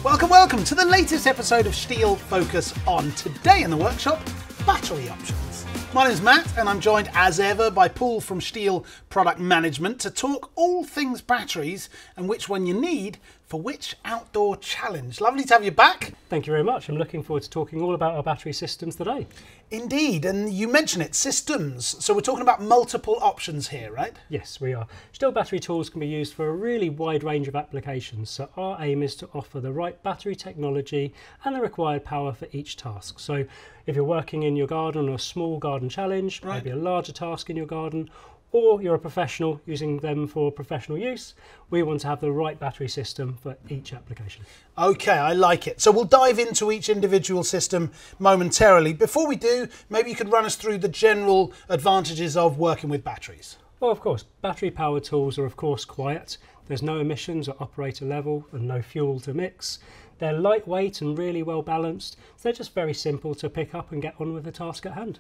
Welcome to the latest episode of STIHL Focus On. Today in the workshop, battery options. My name is Matt and I'm joined as ever by Paul from STIHL Product Management to talk all things batteries and which one you need for which outdoor challenge. Lovely to have you back. Thank you very much. I'm looking forward to talking all about our battery systems today. Indeed, and you mentioned it, systems. So we're talking about multiple options here, right? Yes, we are. STIHL battery tools can be used for a really wide range of applications. So our aim is to offer the right battery technology and the required power for each task. So if you're working in your garden on a small garden challenge, maybe a larger task in your garden, or you're a professional using them for professional use, we want to have the right battery system for each application. Okay, I like it. So we'll dive into each individual system momentarily. Before we do, maybe you could run us through the general advantages of working with batteries. Well, of course, battery powered tools are of course quiet. There's no emissions at operator level and no fuel to mix. They're lightweight and really well balanced. So they're just very simple to pick up and get on with the task at hand.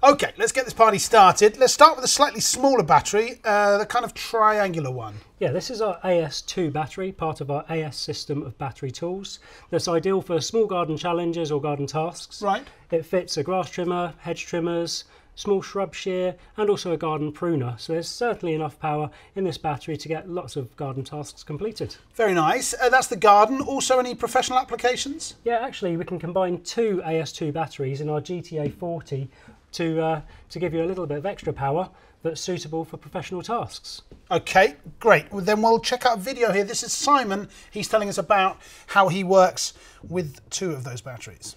Okay, let's get this party started. Let's start with a slightly smaller battery, the kind of triangular one. Yeah, this is our AS2 battery, part of our AS system of battery tools. That's ideal for small garden challenges or garden tasks. Right. It fits a grass trimmer, hedge trimmers, small shrub shear and also a garden pruner. So there's certainly enough power in this battery to get lots of garden tasks completed. Very nice. That's the garden. Also any professional applications? Yeah, actually we can combine two AS2 batteries in our GTA 40 to give you a little bit of extra power that's suitable for professional tasks. Okay, great. Well, then we'll check out a video here. This is Simon. He's telling us about how he works with two of those batteries.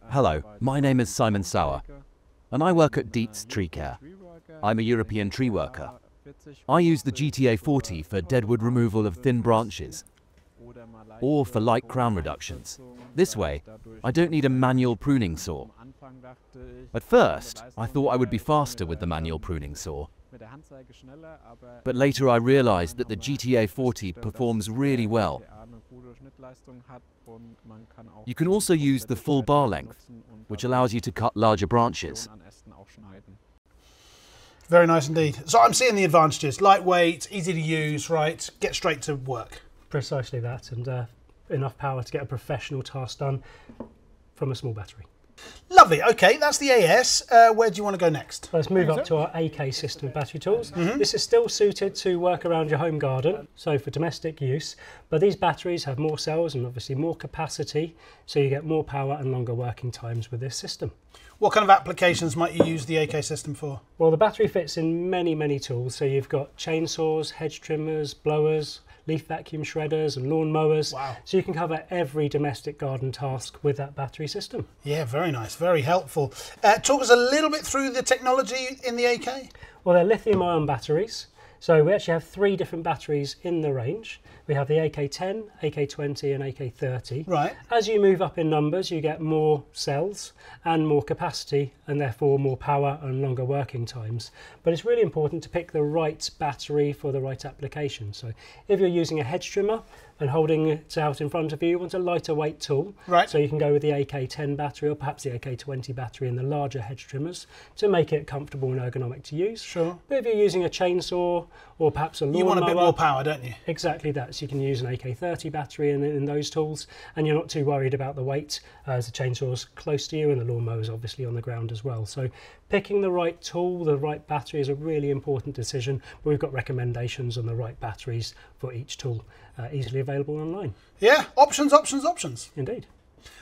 Hello, my name is Simon Sauer, and I work at Dietz Tree Care. I'm a European tree worker. I use the GTA 40 for deadwood removal of thin branches, or for light crown reductions. This way, I don't need a manual pruning saw. At first, I thought I would be faster with the manual pruning saw. But later I realized that the GTA 40 performs really well. You can also use the full bar length, which allows you to cut larger branches. Very nice indeed. So I'm seeing the advantages. Lightweight, easy to use, right? Get straight to work. Precisely that, and enough power to get a professional task done from a small battery. Lovely. Okay, that's the AS. Where do you want to go next? Let's move up to our AK system of battery tools. This is still suited to work around your home garden, so for domestic use, but these batteries have more cells and obviously more capacity, so you get more power and longer working times with this system. What kind of applications might you use the AK system for? Well, the battery fits in many tools, so you've got chainsaws, hedge trimmers, blowers, leaf vacuum shredders and lawn mowers. Wow. So you can cover every domestic garden task with that battery system. Yeah, very nice, very helpful. Talk us a little bit through the technology in the AK. Well, they're lithium ion batteries. So we actually have three different batteries in the range. We have the AK10, AK20 and AK30. Right. As you move up in numbers, you get more cells and more capacity and therefore more power and longer working times. But it's really important to pick the right battery for the right application. So if you're using a hedge trimmer and holding it out in front of you, you want a lighter weight tool. Right. So you can go with the AK10 battery or perhaps the AK20 battery in the larger hedge trimmers to make it comfortable and ergonomic to use. Sure. But if you're using a chainsaw or perhaps a lawnmower, you want a bit more power, don't you? Exactly that. So you can use an AK30 battery in those tools and you're not too worried about the weight as the chainsaw's close to you and the lawnmower is obviously on the ground as well. So picking the right tool, the right battery is a really important decision, but we've got recommendations on the right batteries for each tool easily available online. Yeah, options, options, options. Indeed.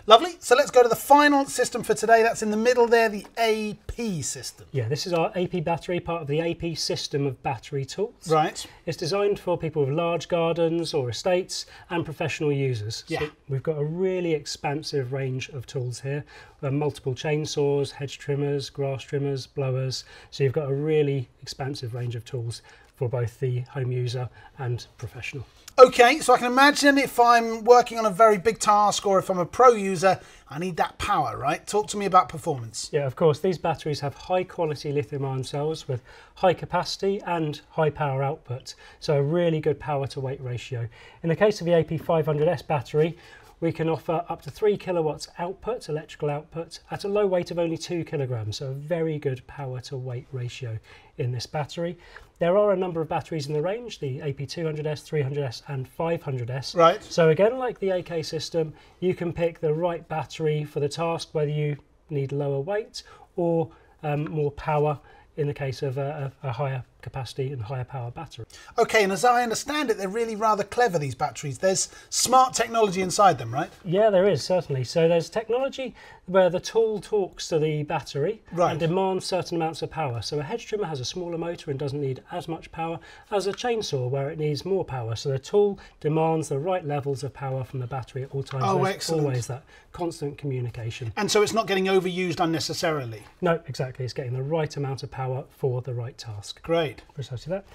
Lovely. So let's go to the final system for today. That's in the middle there, the AP system. Yeah, this is our AP battery, part of the AP system of battery tools. Right. It's designed for people with large gardens or estates and professional users. Yeah. So we've got a really expansive range of tools here. Multiple chainsaws, hedge trimmers, grass trimmers, blowers. So you've got a really expansive range of tools for both the home user and professional. Okay, so I can imagine if I'm working on a very big task or if I'm a pro user, I need that power, right? Talk to me about performance. Yeah, of course, these batteries have high quality lithium ion cells with high capacity and high power output, so a really good power to weight ratio. In the case of the AP500S battery, we can offer up to 3 kilowatts output, electrical output, at a low weight of only 2 kilograms, so a very good power to weight ratio in this battery. There are a number of batteries in the range, the AP200S, 300S and 500S. Right. So again, like the AK system, you can pick the right battery for the task, whether you need lower weight or more power in the case of a higher capacity and higher power battery. Okay, and as I understand it, they're really rather clever, these batteries. There's smart technology inside them, right? Yeah, there is, certainly. So there's technology where the tool talks to the battery and demands certain amounts of power. So a hedge trimmer has a smaller motor and doesn't need as much power as a chainsaw, where it needs more power. So the tool demands the right levels of power from the battery at all times. Oh, there's excellent. Always that constant communication. And so it's not getting overused unnecessarily? No, exactly. It's getting the right amount of power for the right task. Great. Precisely that.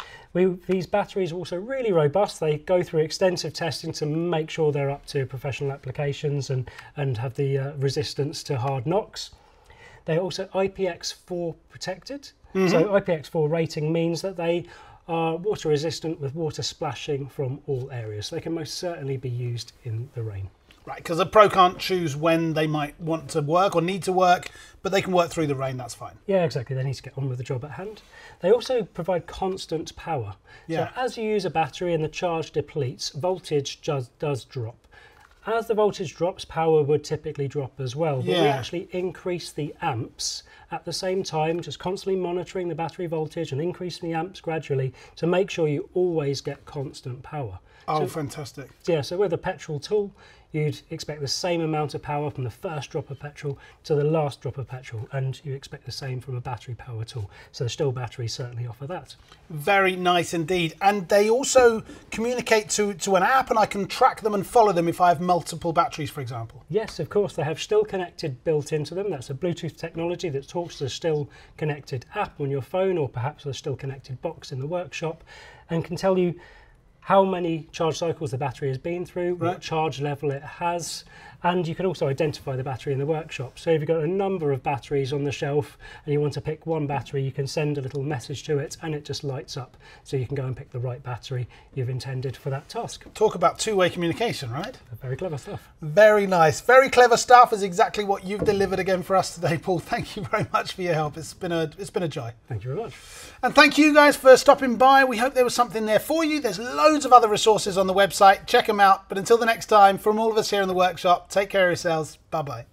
These batteries are also really robust. They go through extensive testing to make sure they're up to professional applications and have the resistance to hard knocks. They're also IPX4 protected. So IPX4 rating means that they are water resistant with water splashing from all areas. So they can most certainly be used in the rain. Right, because a pro can't choose when they might want to work or need to work, but they can work through the rain, that's fine. Yeah, exactly. They need to get on with the job at hand. They also provide constant power. Yeah. So as you use a battery and the charge depletes, voltage does drop. As the voltage drops, power would typically drop as well. But we actually increase the amps at the same time, just constantly monitoring the battery voltage and increasing the amps gradually to make sure you always get constant power. Oh, fantastic. Yeah, so with a petrol tool, you'd expect the same amount of power from the first drop of petrol to the last drop of petrol, and you expect the same from a battery power tool. So the STIHL batteries certainly offer that. Very nice indeed. And they also communicate to an app, and I can track them and follow them if I have multiple batteries, for example. Yes, of course. They have STIHL Connected built into them. That's a Bluetooth technology that talks to the STIHL Connected app on your phone, or perhaps the STIHL Connected box in the workshop, and can tell you how many charge cycles the battery has been through, what charge level it has, and you can also identify the battery in the workshop. So if you've got a number of batteries on the shelf and you want to pick one battery, you can send a little message to it and it just lights up. So you can go and pick the right battery you've intended for that task. Talk about two-way communication, right? Very clever stuff. Very nice. Very clever stuff is exactly what you've delivered again for us today, Paul. Thank you very much for your help. It's been a joy. Thank you very much. And thank you guys for stopping by. We hope there was something there for you. There's loads of other resources on the website. Check them out. But until the next time, from all of us here in the workshop, take care of yourselves. Bye-bye.